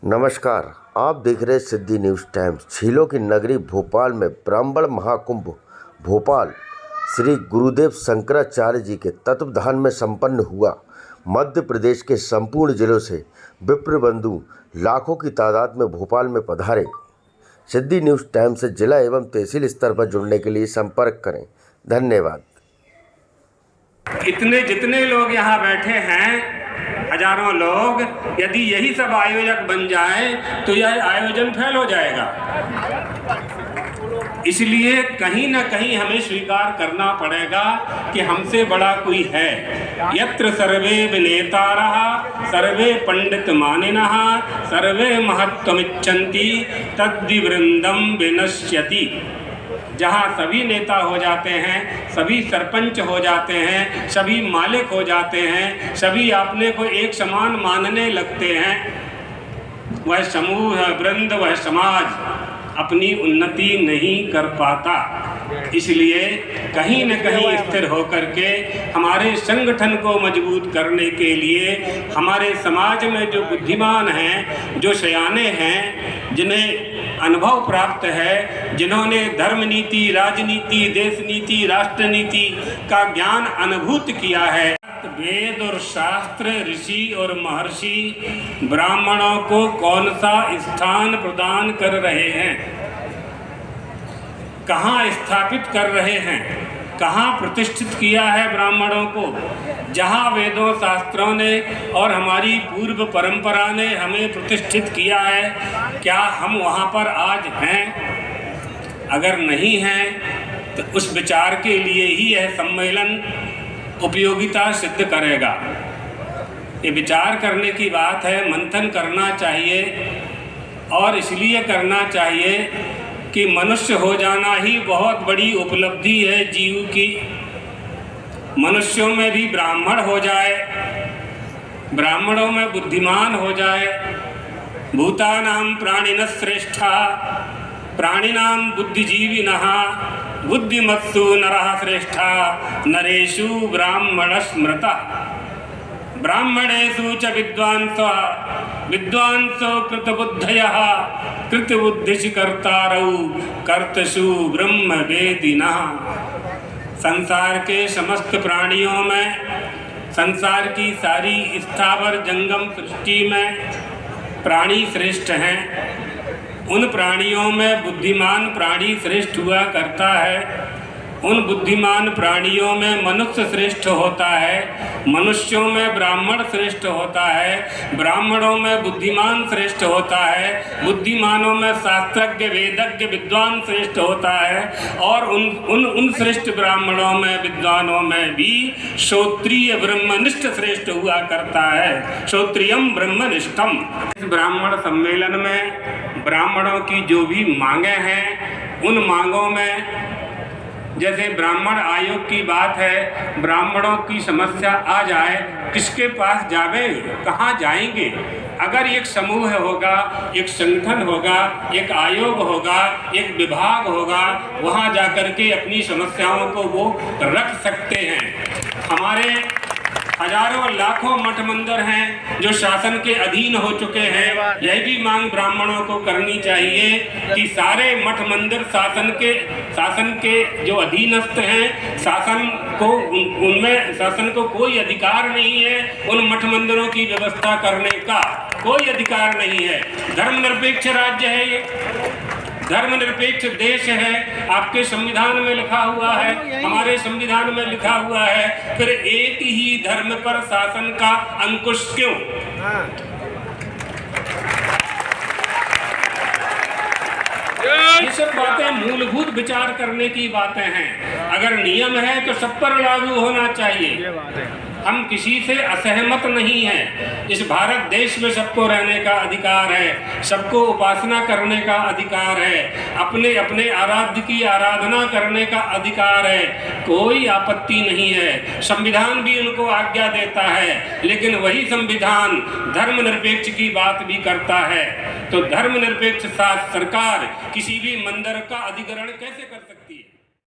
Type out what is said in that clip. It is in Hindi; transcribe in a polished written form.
नमस्कार, आप देख रहे सिद्धि न्यूज़ टाइम्स। झीलों की नगरी भोपाल में ब्राह्मण महाकुंभ भोपाल श्री गुरुदेव शंकराचार्य जी के तत्वावधान में संपन्न हुआ। मध्य प्रदेश के संपूर्ण जिलों से विप्र बंधु लाखों की तादाद में भोपाल में पधारे। सिद्धि न्यूज़ टाइम्स से जिला एवं तहसील स्तर पर जुड़ने के लिए संपर्क करें। धन्यवाद। इतने जितने लोग यहाँ बैठे हैं, हजारों लोग, यदि यही सब आयोजक बन जाए तो यह आयोजन फेल हो जाएगा। इसलिए कहीं ना कहीं हमें स्वीकार करना पड़ेगा कि हमसे बड़ा कोई है। यत्र सर्वे विनेतारः सर्वे पंडित मानिनः सर्वे महत्त्वमिच्छन्ति तद्विवृंदम विनश्यति। जहाँ सभी नेता हो जाते हैं, सभी सरपंच हो जाते हैं, सभी मालिक हो जाते हैं, सभी अपने को एक समान मानने लगते हैं, वह समूह, वृंद, वह समाज अपनी उन्नति नहीं कर पाता। इसलिए कहीं न कहीं स्थिर होकर के हमारे संगठन को मजबूत करने के लिए हमारे समाज में जो बुद्धिमान हैं, जो सयाने हैं, जिन्हें अनुभव प्राप्त है, जिन्होंने धर्म नीति, राजनीति, देश नीति, राष्ट्र नीति का ज्ञान अनुभूत किया है, वेद और शास्त्र, ऋषि और महर्षि ब्राह्मणों को कौन सा स्थान प्रदान कर रहे हैं, कहाँ स्थापित कर रहे हैं, कहाँ प्रतिष्ठित किया है ब्राह्मणों को। जहाँ वेदों, शास्त्रों ने और हमारी पूर्व परंपरा ने हमें प्रतिष्ठित किया है, क्या हम वहाँ पर आज हैं? अगर नहीं हैं तो उस विचार के लिए ही यह सम्मेलन उपयोगिता सिद्ध करेगा। ये विचार करने की बात है, मंथन करना चाहिए, और इसलिए करना चाहिए कि मनुष्य हो जाना ही बहुत बड़ी उपलब्धि है जीव की। मनुष्यों में भी ब्राह्मण हो जाए, ब्राह्मणों में बुद्धिमान हो जाए। भूतानां प्राणिनः श्रेष्ठा प्राणिनां बुद्धिजीविनः बुद्धिमत्सु नरः श्रेष्ठा नरेषु ब्राह्मणस्मृतः। ब्राह्मणेषु च विद्वांसो कृतबुद्धयः कृतबुद्धिषु कर्तारौ कर्तसु ब्रह्मवेदिनः। संसार के समस्त प्राणियों में, संसार की सारी स्थावर जंगम सृष्टि में प्राणी श्रेष्ठ हैं। उन प्राणियों में बुद्धिमान प्राणी श्रेष्ठ हुआ करता है। उन बुद्धिमान प्राणियों में मनुष्य श्रेष्ठ होता है, मनुष्यों में ब्राह्मण श्रेष्ठ होता है, ब्राह्मणों में बुद्धिमान श्रेष्ठ होता है, बुद्धिमानों में शास्त्रज्ञ, वेदज्ञ, विद्वान श्रेष्ठ होता है, और उन श्रेष्ठ ब्राह्मणों में, विद्वानों में भी श्रोत्रिय ब्रह्मनिष्ठ श्रेष्ठ हुआ करता है। श्रोत्रियम ब्रह्मनिष्ठम। इस ब्राह्मण सम्मेलन में ब्राह्मणों की जो भी मांगे हैं, उन मांगों में जैसे ब्राह्मण आयोग की बात है, ब्राह्मणों की समस्या आ जाए, किसके पास जावे, कहाँ जाएंगे? अगर एक समूह होगा, एक संगठन होगा, एक आयोग होगा, एक विभाग होगा, वहाँ जाकर के अपनी समस्याओं को वो रख सकते हैं। हमारे हजारों लाखों मठ मंदिर हैं जो शासन के अधीन हो चुके हैं। यह भी मांग ब्राह्मणों को करनी चाहिए कि सारे मठ मंदिर शासन के जो अधीनस्थ हैं, शासन को कोई अधिकार नहीं है। उन मठ मंदिरों की व्यवस्था करने का कोई अधिकार नहीं है। धर्मनिरपेक्ष राज्य है ये, धर्मनिरपेक्ष देश है। आपके संविधान में लिखा हुआ है, हमारे संविधान में लिखा हुआ है, फिर एक ही धर्म पर शासन का अंकुश क्यों? ये सब बातें मूलभूत विचार करने की बातें हैं। अगर नियम है तो सब पर लागू होना चाहिए। हम किसी से असहमत नहीं हैं। इस भारत देश में सबको रहने का अधिकार है, सबको उपासना करने का अधिकार है, अपने अपने आराध्य की आराधना करने का अधिकार है, कोई आपत्ति नहीं है। संविधान भी उनको आज्ञा देता है, लेकिन वही संविधान धर्मनिरपेक्ष की बात भी करता है। तो धर्मनिरपेक्ष सरकार किसी भी मंदिर का अधिग्रहण कैसे कर सकती है?